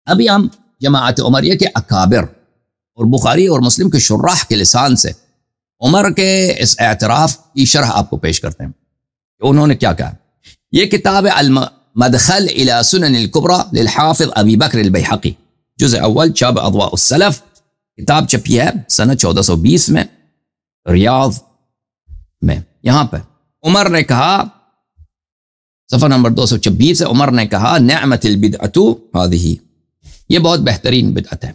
ابھی ہم جماعت عمریہ کے اکابر اور بخاری اور مسلم کے شراح کے لسان سے عمر کے اس اعتراف کی شرح آپ کو پیش کرتے ہیں کہ انہوں نے کیا کہا. یہ کتاب المدخل الى سنن الكبرى للحافظ ابی بکر البیہقی، جزء اول، چاپ اضواء السلف، کتاب چھپی ہے سنہ 1420 میں ریاض میں. یہاں پہ عمر نے کہا، صفحہ نمبر 226 سے، عمر نے کہا نعمت البدعۃ هذه، یہ بہت بہترین بدعت ہے.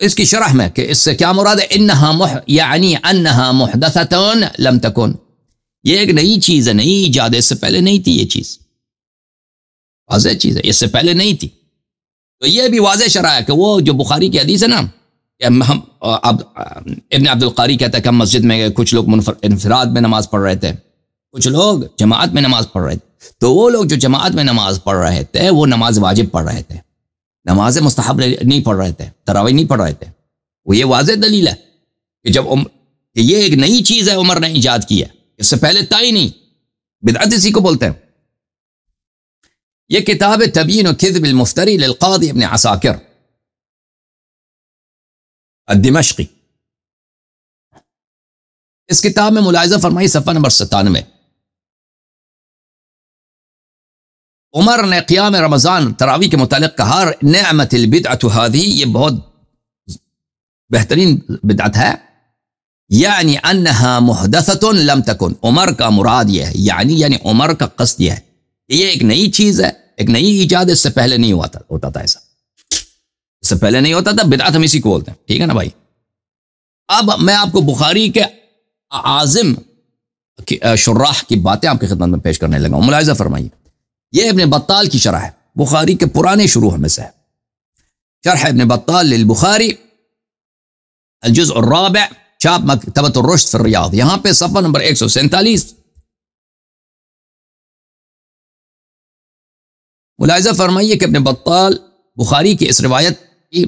اس کی شرح میں کہ اس سے کیا مراد ہے، یعنی انہا محدثۃ لم تکن، یہ ایک نئی چیز ہے، نئی ایجاد ہے، اس سے پہلے نہیں تھی یہ چیز، واضح چیز ہے، اس سے پہلے نہیں تھی. تو یہ بھی واضح شرح ہے کہ وہ جو بخاری کی حدیث ہے نا، ہم ابن عبد القاری کہتا ہے کہ ہم مسجد میں گئے، کچھ لوگ انفراد میں نماز پڑھ رہے تھے، کچھ لوگ جماعت میں نماز پڑھ رہے تھے. تو وہ لوگ جو جماعت میں نماز پڑھ رہے تھے وہ نماز واجب پڑھ رہے تھے، نماز مستحب نہیں پڑھ رہے تھے، تراویح نہیں پڑھ رہے تھے. وہ یہ واضح دلیل ہے کہ جب کہ یہ ایک نئی چیز ہے عمر نے ایجاد کی ہے، اس سے پہلے تھا ہی نہیں. بدعت اسی کو بولتے ہیں. یہ کتاب تبیین کذب المفتری للقاضی ابن عساکر الدمشقی، اس کتاب میں ملاحظہ فرمائی صفحہ نمبر 97، عمر نے قیام رمضان تراویح کے متعلق کہا نعمت البدعۃ هذه، یہ بہت بہترین بدعت ہے، یعنی انہا محدثۃ لم تکن. عمر کا مراد یہ ہے، یعنی عمر کا قصد یہ ہے کہ یہ ایک نئی چیز ہے، ایک نئی ایجاد، اس سے پہلے نہیں ہوتا تھا، ایسا اس سے پہلے نہیں ہوتا تھا. بدعت ہم اسی کو بولتے ہیں، ٹھیک ہے نا بھائی. اب میں آپ کو بخاری کے اعظم شراح کی باتیں آپ کی خدمت میں پیش کرنے لگا ہوں. ملاحظہ فرمائیے، یہ ابن بطال کی شرح ہے، بخاری کے پرانے شروح میں سے ہے. شرح ابن بطال للبخاری الجزء الرابع، چاپ مکتبۃ الرشد فی الریاض، یہاں پہ صفحہ نمبر 147. ملاحظہ فرمائیے کہ ابن بطال بخاری کی اس روایت کی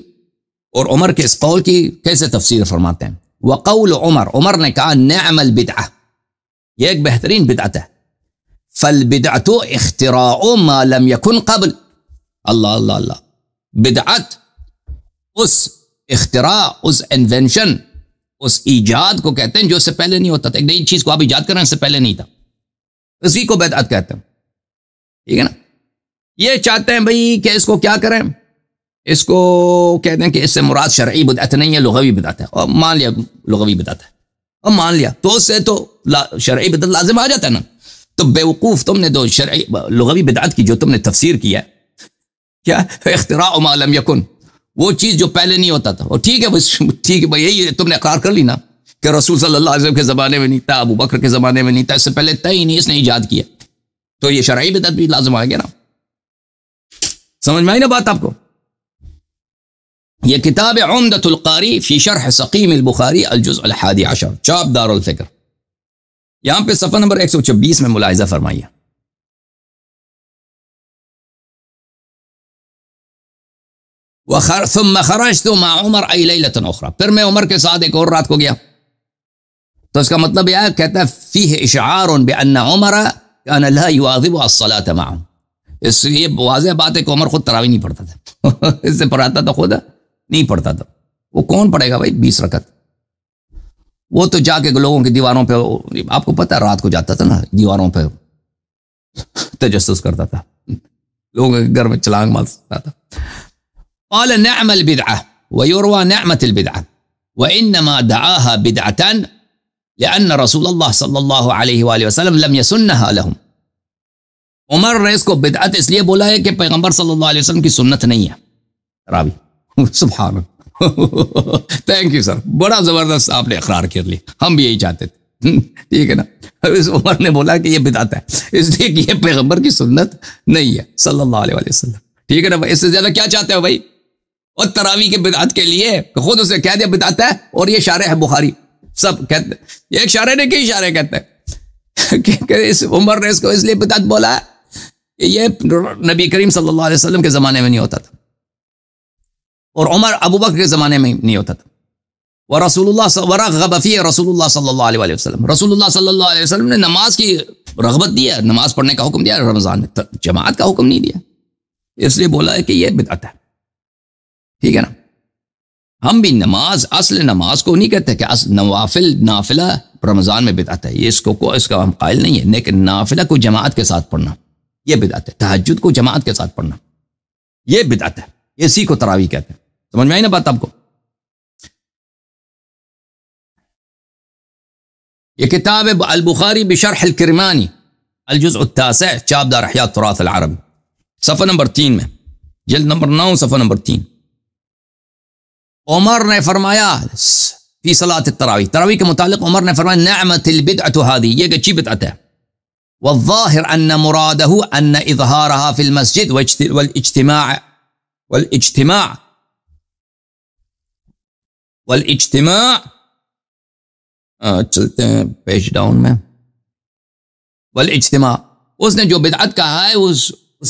اور عمر کے اس قول کی کیسے تفسیر فرماتے ہیں. وقول عمر نے کہا نعم البدعہ، یہ ایک بہترین بدعت ہے. فالبدعۃ اختراع ما لم يكن قبل، اللہ اللہ اللہ، بدعت اس اختراع، اس انوینشن، اس ایجاد کو کہتے ہیں جو اس سے پہلے نہیں ہوتا تھا. ایک نئی چیز کو آپ ایجاد کر رہے ہیں، اس سے پہلے نہیں تھا، اسی کو بدعت کہتے ہیں. ٹھیک ہے نا. یہ چاہتے ہیں بھئی کہ اس کو کیا کریں، اس کو کہتے ہیں کہ اس سے مراد شرعی بدعت نہیں ہے، لغوی بدعت ہے. اور مان لیا لغوی بدعت ہے، اور مان لیا تو اس سے تو شرعی بدعت لازم آ جاتا ہے نا. تو بیوقوف، تم نے دو شرعی لغوی بدعت کی جو تم نے تفسیر کی ہے، کیا اختراع ما لم یکن، وہ چیز جو پہلے نہیں ہوتا تھا. اور ٹھیک ہے بھائی، یہی تم نے اقرار کر لی نا کہ رسول صلی اللہ علیہ وسلم کے زمانے میں نہیں تھا، ابو بکر کے زمانے میں نہیں تھا، اس سے پہلے تھا ہی نہیں، اس نے ایجاد کیا، تو یہ شرعی بدعت بھی لازم آ گیا نا. سمجھ میں آئی نا بات آپ کو. یہ کتاب عمدۃ القاری فی شرح سقیم البخاری الجزء 11، چاپ دار الفکر، یہاں پہ صفحہ نمبر 126 میں ملاحظہ فرمائیے. ثم خرجت مع عمر ای لیلۃ اخرى، پھر میں عمر کے ساتھ ایک اور رات کو گیا. تو اس کا مطلب یہ ہے، کہتا ہے فیہ اشعار بان عمر کان لا یواظب الصلاۃ معه، اس یہ واضح بات ہے کہ عمر خود تراویح نہیں پڑھتا تھا، اس سے پڑھاتا تو خود نہیں پڑھتا تھا. وہ کون پڑھے گا بھائی 20 رکعت؟ وہ تو جا کے لوگوں کی دیواروں پہ، آپ کو پتہ ہے رات کو جاتا تھا نا دیواروں پہ تجسس کرتا تھا، لوگوں کے گھر میں چھلانگ مارتا تھا. قال نعم البدعة ويروى نعمة البدعة وإنما دعاها بدعة لأن رسول الله صلى الله عليه وآله وسلم لم يسنها لهم. عمر نے اس کو بدعت اس لیے بولا ہے کہ پیغمبر صلی اللہ علیہ وسلم کی سنت نہیں ہے راوی. سبحان اللہ، تھینک یو سر، بڑا زبردست آپ نے اقرار کر لی، ہم بھی یہی چاہتے تھے. ٹھیک ہے نا. عمر نے بولا کہ یہ بدعت ہے اس لیے کہ یہ پیغمبر کی سنت نہیں ہے صلی اللہ علیہ وسلم. ٹھیک ہے نا بھائی، اس سے زیادہ کیا چاہتے ہو بھائی. اور تراویح کے بدعت کے لیے خود اسے کہہ دیا بدعت ہے، اور یہ شارح ہے بخاری سب کہتے ہیں، یہ ایک شارح نے کئی شارح کہتے ہیں کہ اس عمر نے اس کو اس لیے بدعت بولا ہے کہ یہ نبی کریم صلی اللہ علیہ وسلم کے زمانے میں نہیں ہوتا تھا، اور عمر ابو بکر کے زمانے میں نہیں ہوتا تھا. ورسول اللہ ورغب فیہ رسول اللہ صلی اللہ علیہ وسلم، رسول اللہ صلی اللہ علیہ وسلم نے نماز کی رغبت دی ہے، نماز پڑھنے کا حکم دیا، رمضان میں جماعت کا حکم نہیں دیا، اس لیے بولا ہے کہ یہ بدعت ہے. ٹھیک ہے نا. ہم بھی نماز، اصل نماز کو نہیں کہتے کہ نافلہ رمضان میں بدعت ہے، یہ اس کا ہم قائل نہیں ہے، لیکن نافلہ کو جماعت کے ساتھ پڑھنا یہ بدعت ہے. تہجد کو جماعت کے ساتھ پڑھنا یہ بدعت ہے، اسی کو تراویح کہتے ہیں. سمجھ میں آئی نا بات آپ کو؟ یہ کتاب ہے البخاری بشرح الکرمانی، الجزء التاسع، چاپ دار احیاء التراث العربی، صفحہ نمبر 3 میں، جلد نمبر 9 صفحہ نمبر 3. عمر نے فرمایا فی صلاۃ التراویح، تراویح کے متعلق عمر نے فرمایا نعمت البدعۃ هذه، یہ اچھی بدعت ہے. والظاہر ان مرادہ ان اظہارها فی المسجد والاجتماع چلتے ہیں پیج ڈاؤن میں. والاجتماع، اس نے جو بدعت کہا ہے اس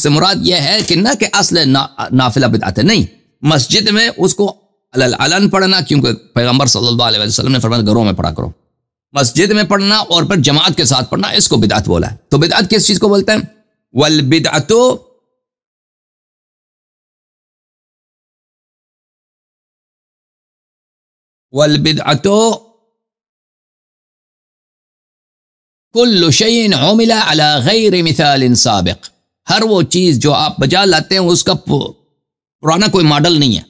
سے مراد یہ ہے کہ نہ کہ اصل نافلہ بدعت ہے، نہیں، مسجد میں اس کو علن پڑھنا، کیونکہ پیغمبر صلی اللہ علیہ وسلم نے فرمایا گھروں میں پڑھا کرو. مسجد میں پڑھنا اور پھر جماعت کے ساتھ پڑھنا، اس کو بدعت بولا ہے. تو بدعت کس چیز کو بولتے ہیں؟ والبدعت کل شیء عمل علی غیر مثال سابق، ہر وہ چیز جو آپ بجا لاتے ہیں اس کا پرانا کوئی ماڈل نہیں ہے،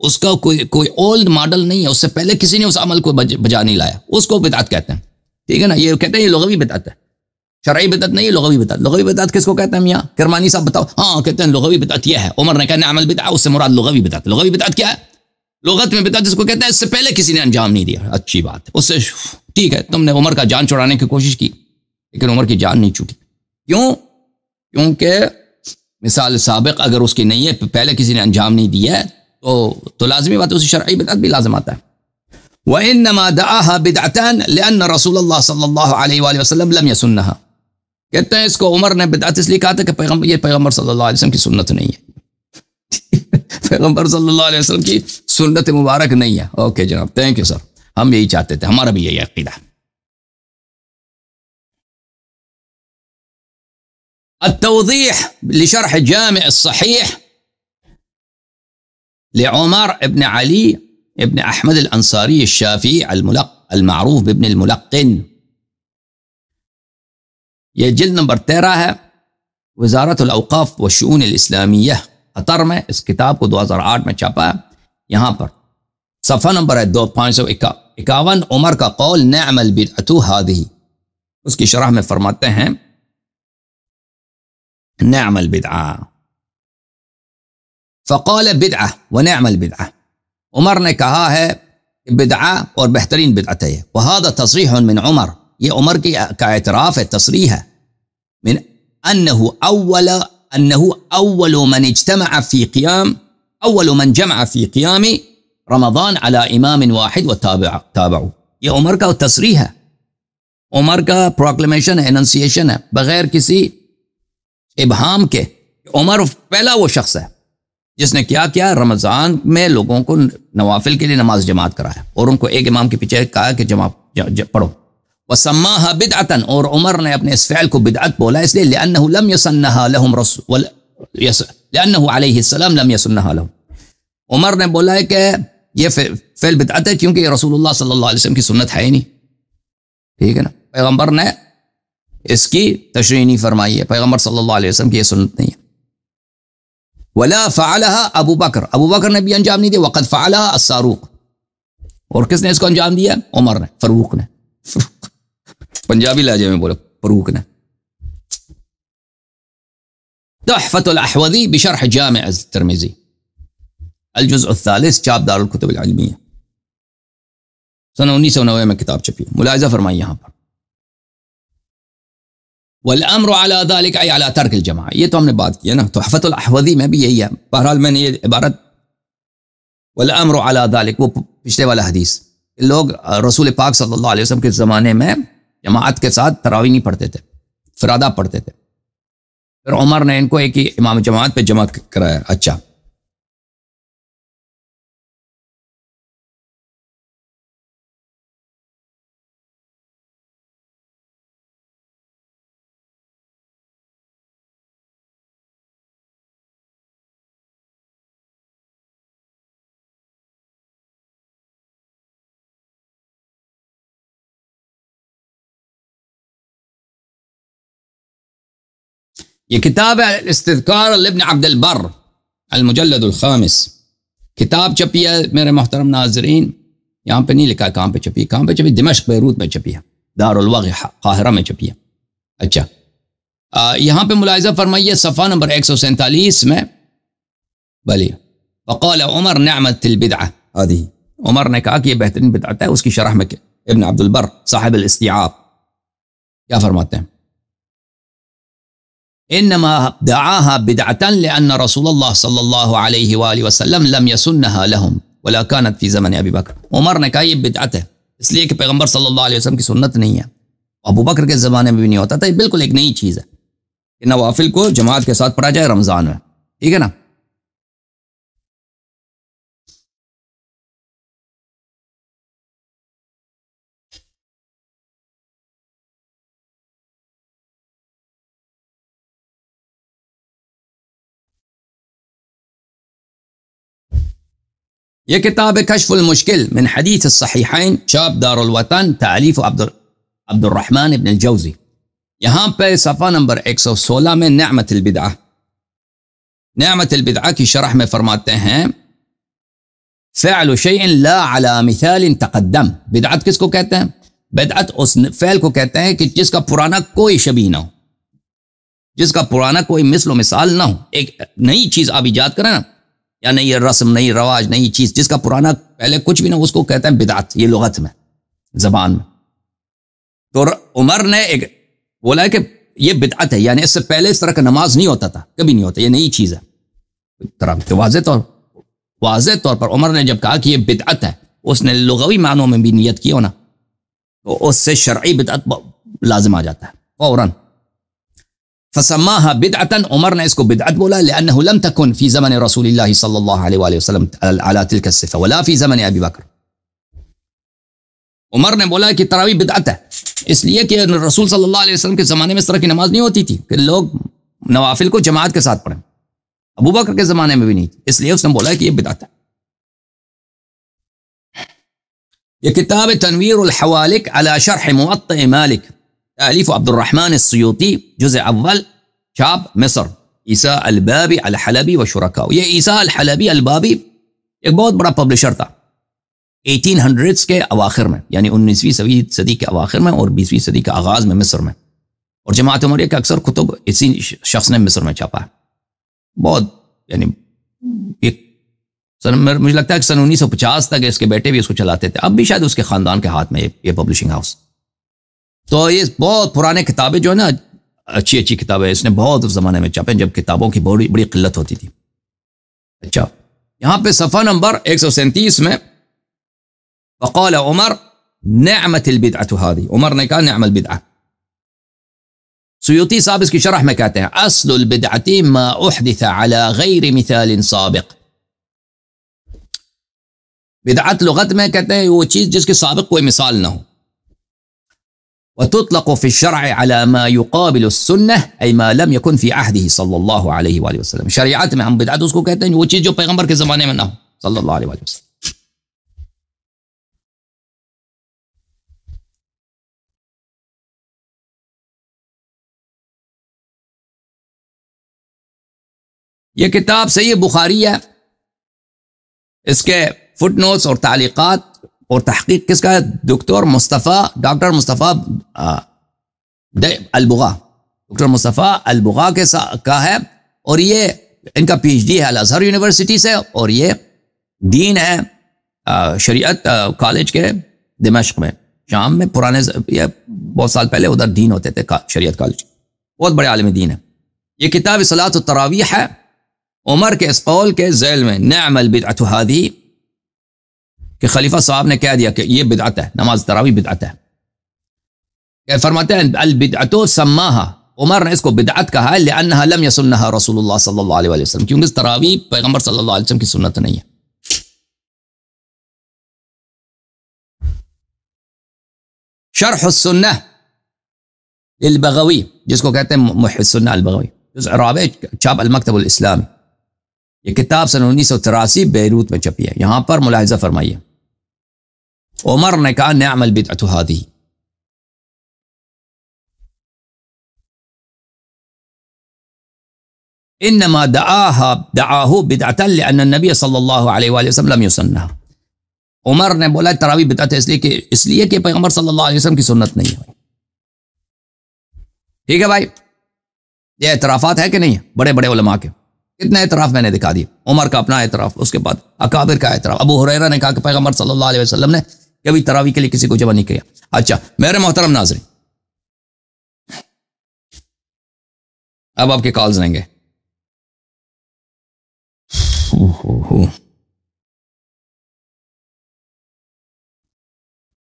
اس کا کوئی اولڈ ماڈل نہیں ہے، اس سے پہلے کسی نے اس عمل کو بجا نہیں لایا، اس کو بدعت کہتے ہیں. ٹھیک ہے نا؟ یہ کہتے ہیں یہ لغوی بدعت ہے، شرعی بدعت نہیں ہے، لغوی بدعت. لغوی بدعت کس کو کہتے ہیں ہم یہاں؟ کرمانی صاحب بتاؤ. ہاں کہتے ہیں لغوی بدعت یہ ہے، عمر نے کہا نعمل بدعت، اس سے مراد لغوی بدعت. لغوی بدعت کیا ہے؟ لغت میں بدعت جس کو کہتے ہیں اس سے پہلے کسی نے انجام نہیں دیا. اچھی بات ہے، اس سے ٹھیک ہے، تم نے عمر کا جان چھڑانے کی کوشش کی لیکن عمر کی جان نہیں چھوٹی. کیوں؟ کیونکہ مثال سابق اگر اس کی نہیں ہے، پہلے کسی نے انجام نہیں دیا ہے، تو لازمی بات ہے اسی شرعی بدعت بھی لازم آتا ہے. وَإِنَّمَا دَعَاهَا بِدْعَتَانِ لِأَنَّ رسول اللہ صلی اللہ علیہ وآلہ وسلم لم يسنها، کہتے ہیں اس کو عمر نے بدعت اس لیے کہا تھا کہ پیغمبر صلی اللہ علیہ وسلم کی سنت نہیں ہے. پیغمبر صلی اللہ علیہ وسلم کی سنت مبارک نہیں ہے. اوکے جناب، تھینک یو سر، ہم یہی چاہتے تھے، ہمارا بھی یہی عقیدہ ہے. التوضیح لشرح جامع الصحیح لعمر ابن علی ابن احمد الانصاری الشافعی المعروف بابن الملقن، یہ جلد نمبر 13 ہے، وزارت الاوقاف والشؤون الاسلامیہ، قطر میں. اس کتاب کو 2008 میں چھاپا ہے. یہاں پر صفحہ نمبر ہے 551. عمر کا قول نعم البدعۃ هذه، اس کی شرح میں فرماتے ہیں نعم البدعہ، فقال بدعہ ونعم البدعہ، عمر نے کہا ہے بدعہ اور بہترین بدعت ہے. وهذا تصریح من عمر، یہ عمر کا اعتراف ہے، تصریح ہے. من انه اول من اجتمع في قيام، اول من جمع في قيام رمضان على امام واحد وتابعوا، یہ عمر کا تصریح ہے، عمر کا پروکلیمیشن ہے، اننسیشن ہے، بغیر کسی ابہام کے. عمر پہلا وہ شخص ہے جس نے کیا رمضان میں لوگوں کو نوافل کے لیے نماز جماعت کرایا اور ان کو ایک امام کے پیچھے کہا کہ پڑھو. وسماها بدعتا، اور عمر نے اپنے اس فعل کو بدعت بولا اس لیے لانه لم يسنها لهم رسول، لانه علیہ السلام لم يسنها لهم. عمر نے بولا ہے کہ یہ فعل بدعت ہے کیونکہ یہ رسول اللہ صلی اللہ علیہ وسلم کی سنت ہے ہی نہیں. ٹھیک ہے نا؟ پیغمبر نے اس کی تشریح نہیں فرمائی ہے، پیغمبر صلی اللہ علیہ وسلم کی یہ سنت نہیں ہے. ولا فعلها ابو بکر، ابو بکر نے بھی انجام نہیں دیا. وقد فعلها الصاروق، اور کس نے اس کو انجام دیا؟ عمر نے، فاروق نے. پنجابی لہجے میں بولو، فاروق نے. تحفۃ الاحوذی بشرح جامع الترمذی، الجزء الثالث، چاپ دار الکتب العلمیہ، سنہ 1990 میں کتاب چھپی. ملاحظہ فرمائی یہاں پر والامر على ذلك اي على ترک الجماع، یہ تو ہم نے بات کی ہے نا. تحفۃ الاحوذی میں بھی یہی ہے. بہرحال میں نے یہ عبارت والامر على ذلك، وہ پچھلے والا حدیث، لوگ رسول پاک صلی اللہ علیہ وسلم کے زمانے میں جماعت کے ساتھ تراویح نہیں پڑھتے تھے، فرادہ پڑھتے تھے. پھر عمر نے ان کو ایک ہی امام جماعت پہ جمع کرایا. اچھا یہ کتاب ہے الاستذکار لابن عبد البر المجلد الخامس، کتاب چھپی ہے میرے محترم ناظرین، یہاں پہ نہیں لکھا کہاں پہ چھپی ہے، کہاں پہ چھپی؟ دمشق بیروت میں چھپی ہے، دار الوغی قاہرہ میں چھپی ہے۔ اچھا یہاں پہ ملاحظہ فرمائیے صفحہ نمبر 147 میں، بلی وقال عمر نعمت البدعہ هذه، عمر نے کہا کہ یہ بہترین بدعت ہے۔ اس کی شرح میں ابن عبد البر صاحب الاستیعاب کیا فرماتے ہیں؟ انما دعاها بدعة لأن رسول الله صلی اللہ علیہ وآلہ وسلم لم يسنها لهم ولا كانت في زمن ابی بکر۔ عمر نے کہا یہ بدعت ہے اس لیے کہ پیغمبر صلی اللہ علیہ وسلم کی سنت نہیں ہے، ابو بکر کے زمانے میں بھی نہیں ہوتا تھا، یہ بالکل ایک نئی چیز ہے کہ نوافل کو جماعت کے ساتھ پڑھا جائے رمضان میں، ٹھیک ہے نا۔ یہ کتاب کشف المشکل من حدیث الصحیحین، چاپ دار الوطن، تالیف عبد الرحمن ابن الجوزی۔ یہاں پہ صفحہ نمبر 116 میں نعمت البدعہ، نعمت البدعہ کی شرح میں فرماتے ہیں فعل شیء لا علی مثال تقدم۔ بدعت کس کو کہتے ہیں؟ بدعت اس فعل کو کہتے ہیں کہ جس کا پرانا کوئی شبیہ نہ ہو، جس کا پرانا کوئی مثل و مثال نہ ہو، ایک نئی چیز آپ ایجاد کریں نا، یا نئی رسم، نئی رواج، نئی چیز جس کا پرانا پہلے کچھ بھی نہ، اس کو کہتے ہیں بدعت، یہ لغت میں، زبان میں۔ تو عمر نے ایک بولا ہے کہ یہ بدعت ہے، یعنی اس سے پہلے اس طرح کا نماز نہیں ہوتا تھا، کبھی نہیں ہوتا، یہ نئی چیز ہے۔ تو واضح طور پر عمر نے جب کہا کہ یہ بدعت ہے، اس نے لغوی معنوں میں بھی نیت کی ہونا، تو اس سے شرعی بدعت لازم آ جاتا ہے فوراً۔ فسماها بدعتا، عمر نے اس کو بدعت بولا لأنه لم تكن في زمن رسول الله صلی اللہ علیہ وآلہ وسلم على تلك الصفة ولا في زمن ابی بکر۔ عمر نے بولا کہ تراویح بدعت ہے اس لیے کہ رسول صلی اللہ علیہ وسلم کے زمانے میں اس طرح کی نماز نہیں ہوتی تھی کہ لوگ نوافل کو جماعت کے ساتھ پڑھیں، ابو بکر کے زمانے میں بھی نہیں تھی، اس لیے اس نے بولا کہ یہ بدعت ہے۔ یہ کتاب تنویر الحوالک علی شرح موطئ مالک، تالیف عبد الرحمن السیوطی، جزء اول، چاپ مصر، عیسیٰ البابی الحلبی و شرکاء۔ یہ عیسیٰ الحلبی البابی ایک بہت بڑا پبلشر تھا 1800s کے اواخر میں، یعنی 19ویں صدی کے اواخر میں اور 20ویں صدی کے آغاز میں مصر میں، اور جماعت عمریہ کے اکثر کتب اسی شخص نے مصر میں چھاپا ہے۔ بہت یعنی مجھے لگتا ہے کہ سن 1950 تک اس کے بیٹے بھی اس کو چلاتے تھے، اب بھی شاید اس کے خاندان کے ہاتھ میں یہ پبلشنگ ہاؤس۔ تو یہ بہت پرانے کتابیں جو ہے نا، اچھی اچھی کتابیں اس نے بہت اس زمانے میں چھاپیں جب کتابوں کی بڑی قلت ہوتی تھی۔ اچھا یہاں پہ صفحہ نمبر 137 میں وقال عمر نعمت البدعۃ هذه، عمر نے کہا نعم البدعہ۔ سیوطی صاحب اس کی شرح میں کہتے ہیں اصل البدعۃ ما احدث على غیر مثال سابق۔ بدعت لغت میں کہتے ہیں وہ چیز جس کے سابق کوئی مثال نہ ہو۔ وتطلق في الشرع على ما يقابل السنة أي ما لم يكن في عهده صلی اللہ علیہ وآلہ وسلم۔ شریعت میں ہم بدعت اس کو کہتے ہیں وہ چیز جو پیغمبر کے زمانے میں نہ ہو صلی اللہ علیہ وآلہ وسلم۔ یہ کتاب صحیح بخاری ہے، اس کے فٹ نوٹس اور تعلیقات اور تحقیق کس کا ہے؟ ڈاکٹر مصطفیٰ البغا، ڈاکٹر مصطفیٰ البغا کا ہے، اور یہ ان کا پی ایچ ڈی ہے الازہر یونیورسٹی سے، اور یہ دین ہے شریعت کالج کے دمشق میں، شام میں، پرانے یہ بہت سال پہلے ادھر دین ہوتے تھے شریعت کالج، بہت بڑے عالم دین ہے۔ یہ کتاب صلاۃ التراویح ہے، عمر کے اس قول کے ذیل میں نعم البدعۃ هذه کہ خلیفہ صاحب نے کہہ دیا کہ یہ بدعت ہے، نماز تراویح بدعت ہے۔ کہ فرماتے ہیں البدعۃ سماها، عمر نے اس کو بدعت کہا ہے لأنها لم يسنها رسول اللہ صلی اللہ علیہ وسلم، کیونکہ اس تراویح پیغمبر صلی اللہ علیہ وسلم کی سنت نہیں ہے۔ شرح السنہ للبغوی، جس کو کہتے ہیں محی السنہ البغوی، جزء رابع، چاپ المکتب الاسلامی۔ یہ کتاب سن 1983 بیروت میں چھپی ہے۔ یہاں پر ملاحظہ فرمائیے عمر نے کہا نعم البدعۃ هذه، انما دعاہ بدعتا لان النبی صلی اللہ علیہ وآلہ وسلم لم یسنہ. عمر نے بولا تراویح بدعت ہے اس لیے کہ پیغمبر صلی اللہ علیہ وسلم کی سنت نہیں ہے. ٹھیک ہے بھائی، یہ اعترافات ہے کہ نہیں بڑے بڑے علماء کے؟ کتنے اعتراف میں نے دکھا دیے. عمر کا اپنا اعتراف، اس کے بعد اکابر کا اعتراف. ابو ہریرہ نے کہا کہ پیغمبر صلی اللہ علیہ وسلم نے کبھی تراویح کے لیے کسی کو جمع نہیں کیا. اچھا میرے محترم ناظرین، اب آپ کے کالز لیں گے.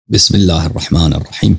بسم اللہ الرحمن الرحیم.